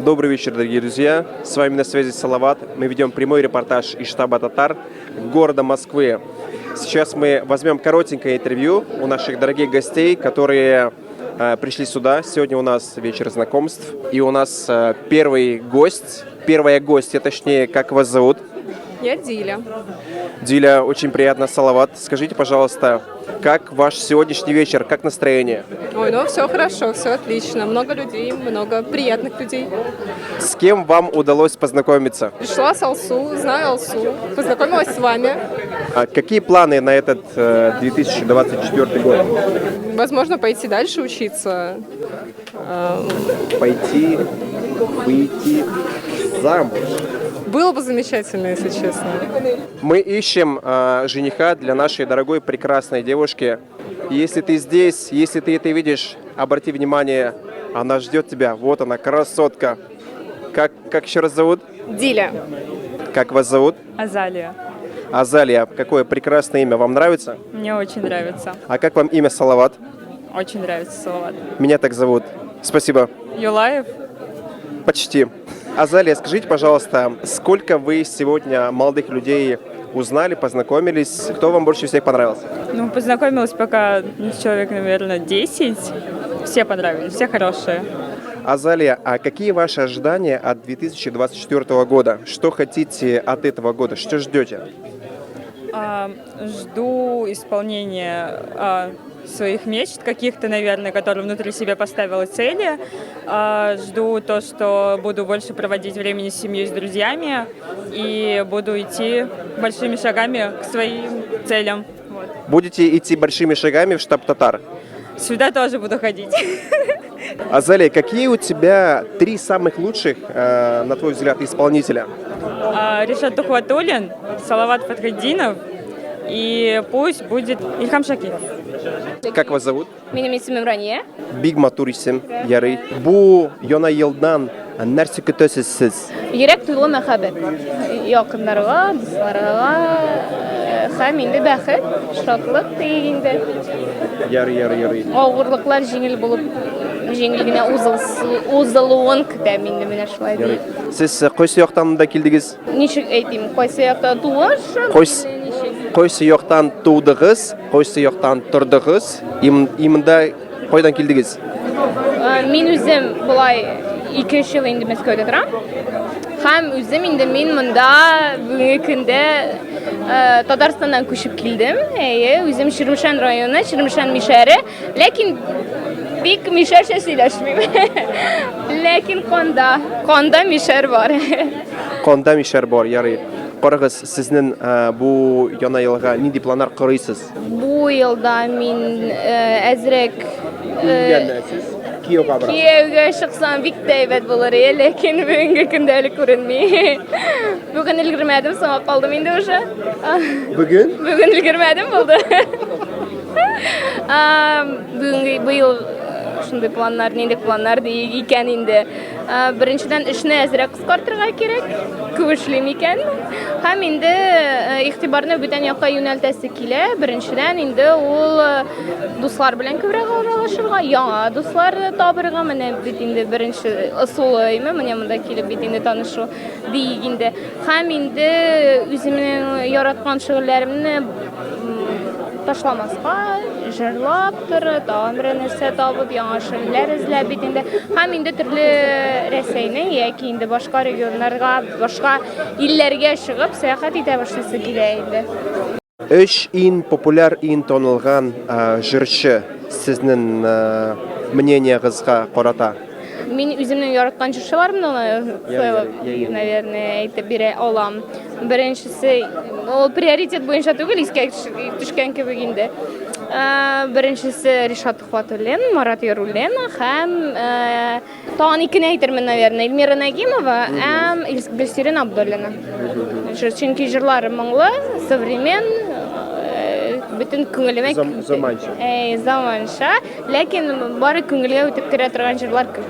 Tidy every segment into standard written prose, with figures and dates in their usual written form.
Добрый вечер, дорогие друзья. С вами на связи Салават. Мы ведем прямой репортаж из штаба татар города Москвы. Сейчас мы возьмем коротенькое интервью у наших дорогих гостей, которые пришли сюда. Сегодня у нас вечер знакомств. И у нас первая гостья, точнее, как вас зовут? Я Диля. Диля, очень приятно, Салават. Скажите, пожалуйста, как ваш сегодняшний вечер, как настроение? Ой, ну все хорошо, все отлично. Много людей, много приятных людей. С кем вам удалось познакомиться? Пришла с Алсу, знаю Алсу, познакомилась с вами. А какие планы на этот 2024 год? Возможно, пойти дальше учиться. Пойти, выйти замуж. Было бы замечательно, если честно. Мы ищем жениха для нашей дорогой прекрасной девушки. Если ты здесь, если ты это видишь, обрати внимание, она ждет тебя. Вот она, красотка. Как еще раз зовут? Диля. Как вас зовут? Азалия. Азалия. Какое прекрасное имя. Вам нравится? Мне очень нравится. А как вам имя Салават? Очень нравится Салават. Меня так зовут. Спасибо. Юлаев? Почти. Азалия, скажите, пожалуйста, сколько вы сегодня молодых людей узнали, познакомились? Кто вам больше всех понравился? Ну, познакомилась пока человек, наверное, 10. Все понравились, все хорошие. Азалия, а какие ваши ожидания от 2024 года? Что хотите от этого года? Что ждете? Жду исполнения своих мечт каких-то, наверное, которые внутри себя поставила цели. Жду то, что буду больше проводить времени с семьей, с друзьями и буду идти большими шагами к своим целям. Вот. Будете идти большими шагами в штаб татар? Сюда тоже буду ходить. Азалия, какие у тебя 3 самых лучших, на твой взгляд, исполнителя? Ришат Тухватуллин, Салават Фатхетдинов и пусть будет Ильхам Шакиров. Как вас зовут? Benim ismim Raniye. Big Matur isim, ярый. Bu yana yıldan нәрсе көтәсез сез? Йөрәк тулы мәхәббәт. Якыннарга, дусларга һәм инде бәхет, шатлык инде. Ярый. Авырлыклар җиңел булып, җиңел генә узылуын көтәм инде менә шулай ди. Сез кайсы яктан да килдегез? Ничек әйтим, кайсы якта туыш? Кайсы яктан тудыгыз, кайсы яктан тордыгыз? Имында кайдан килдегез? Мин үзем булай 2-3 ел инде Мәскәүдә торам. Һәм үзем инде мин монда бүгенге көндә Татарстаннан күчеп килдем. Үзем Ширмшан районы, Ширмшан Мишәре, ләкин бик мишәрчә сөйләшмим. Ләкин канда мишәр бар. Канда мишәр бар, ярый. Карагыз, сезнең бу яна елга нинди планнар корыйсыз? Бу елда мин әзрәк Кияүгә бара. Кияүгә чыксам бик әйбәт булыр, ләкин бүгенге көндә әле күренми. Бүген өлгермәдем, соңга калдым инде уже. Бүген өлгермәдем булды. Бүгенге бу ел шундый планнар, нинди планнар икән инде. Беренчедән эшне әзрәк кыскартырга кирәк. Күп эшлим икән. Һәм инде игътибарны бүтән якка юнәлтәсе килә. Беренчедән инде ул дуслар белән күбрәк аралашырга, яңа дуслар табырга, менә бит инде беренче ысулыймы, менә монда килеп бит инде танышу диик инде. Һәм инде үземнең яраткан шөгыльләремне ташламаска, җырлап торып, тагын бер нәрсә табып, яңа шөгыльләр эзләп бит инде. Һәм инде төрле Рәсәйнең яки инде башка регионнарга, башка илләргә чыгып сәяхәт итә башлыйсы килә инде. 3 иң популяр, иң танылган җырчы сезнең мнениегызга карата? Мин үземнең яраткан җырчыларымны наверное, әйтеп бирә алам. Беренчесе, ул приоритет буенча түгел, искә төшкән кебек инде. Беренчесе Ришат Тухватуллин, Марат Яруллин һәм тагын икене әйтермен, наверное, Эльмира Нагимова һәм Гөлсирин Абдуллина. Чөнки җырлары моңлы, современ, бөтен күңелемә заманча, ләкин бары күңелгә үтеп керә торган җырлар күп.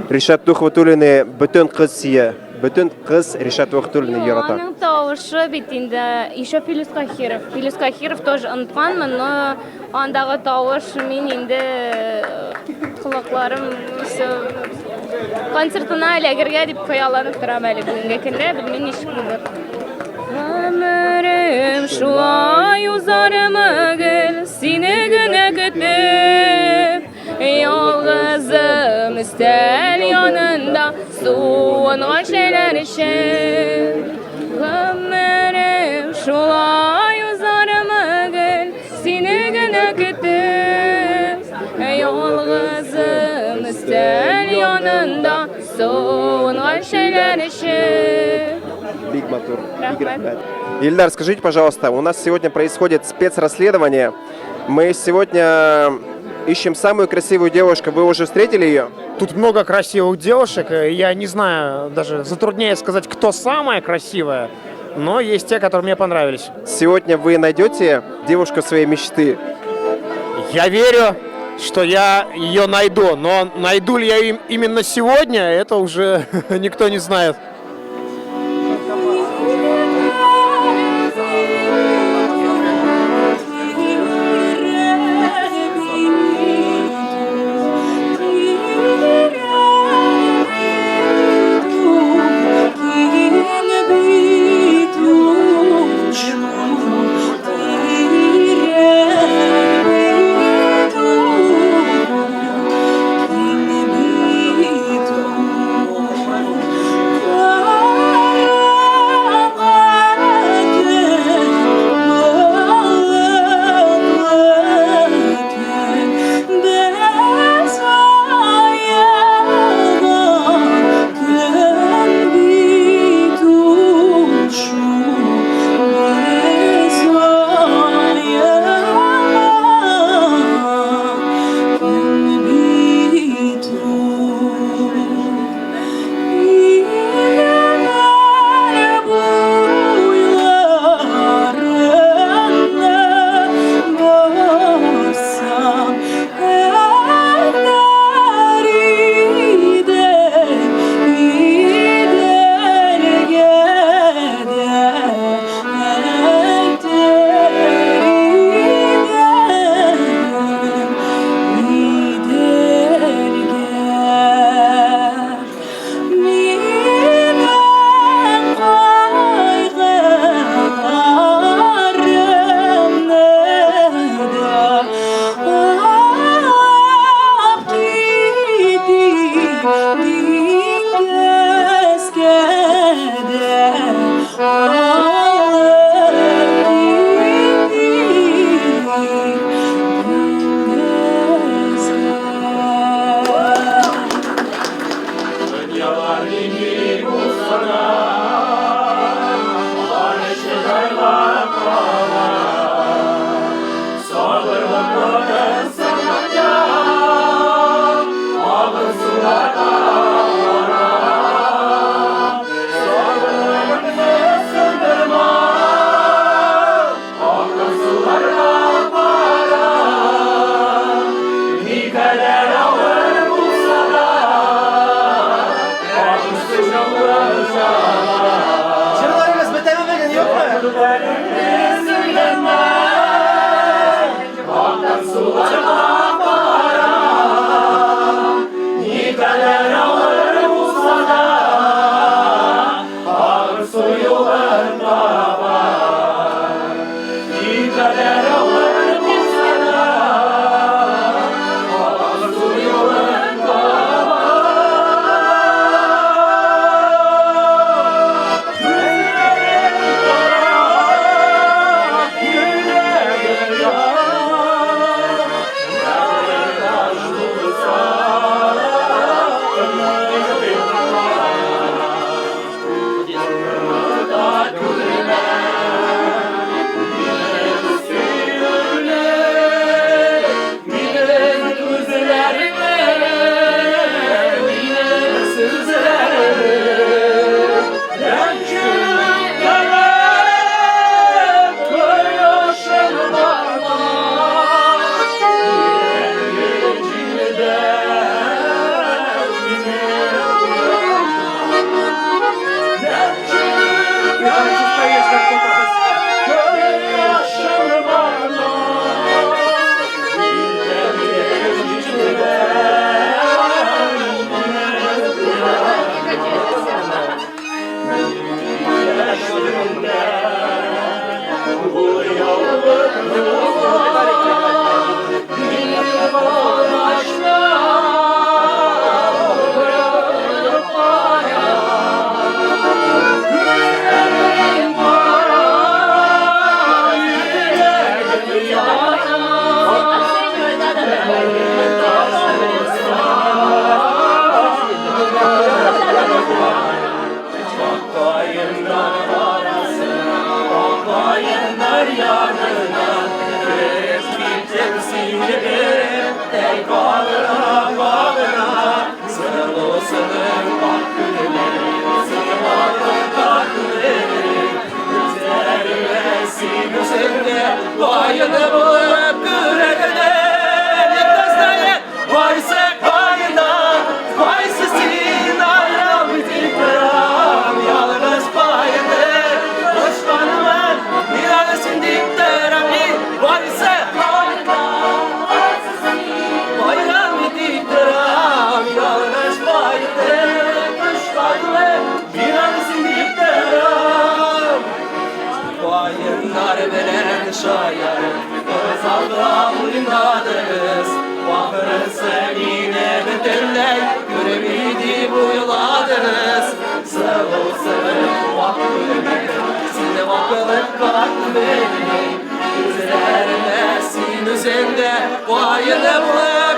Ришат Тухватуллинны бөтен кыз сия, бөтен кыз Ришат Тухватуллинны ярата. Аның тавышы бит инде еще Филис Кахиров тоже онытканмын, но андагы тавыш мин инде колакларым Konsertına ile girgedip koyalanıp durameli bugünkü günde bilmeyin iş budur. Ömrüm şulay uzarıma gel sine güne gidip yalnızım istel yanında soğan şeyler işim. Ömrüm şulay uzarıma gel sine güne gidip yalnızım istel yanında soğan şeyler işim. Big Motor. Рахмет. Ильдар, скажите, пожалуйста, у нас сегодня происходит спецрасследование. Мы сегодня ищем самую красивую девушку. Вы уже встретили ее? Тут много красивых девушек, я не знаю, даже затрудняюсь сказать, кто самая красивая, но есть те, которые мне понравились. Сегодня вы найдете девушку своей мечты. Я верю, что я ее найду, но найду ли я именно сегодня, это уже никто не знает. yanına Eskiden sinirlerim ey bağına bağına Sırlı sırlı bak güllerim Sırlı kalklerim Gözlerime sinüzünde Vayını bulup gürekene Yıldızlayın Vayse payına Vayse sinayla bitiklerim Yalnız payını Düşmanımın Niranesin dikterim Vayse payına Bayram dikterim Yalnız payını Düşmanımın Niranesin dikterim Bayınlar veren şayarım Göz aldığa oynadınız Bakırın senine beterley Göremidi buyuladınız Sağ olsun bak gülmedim Size bakılıp kalktı benim Gözlerine sin üzerinde Bayını bulur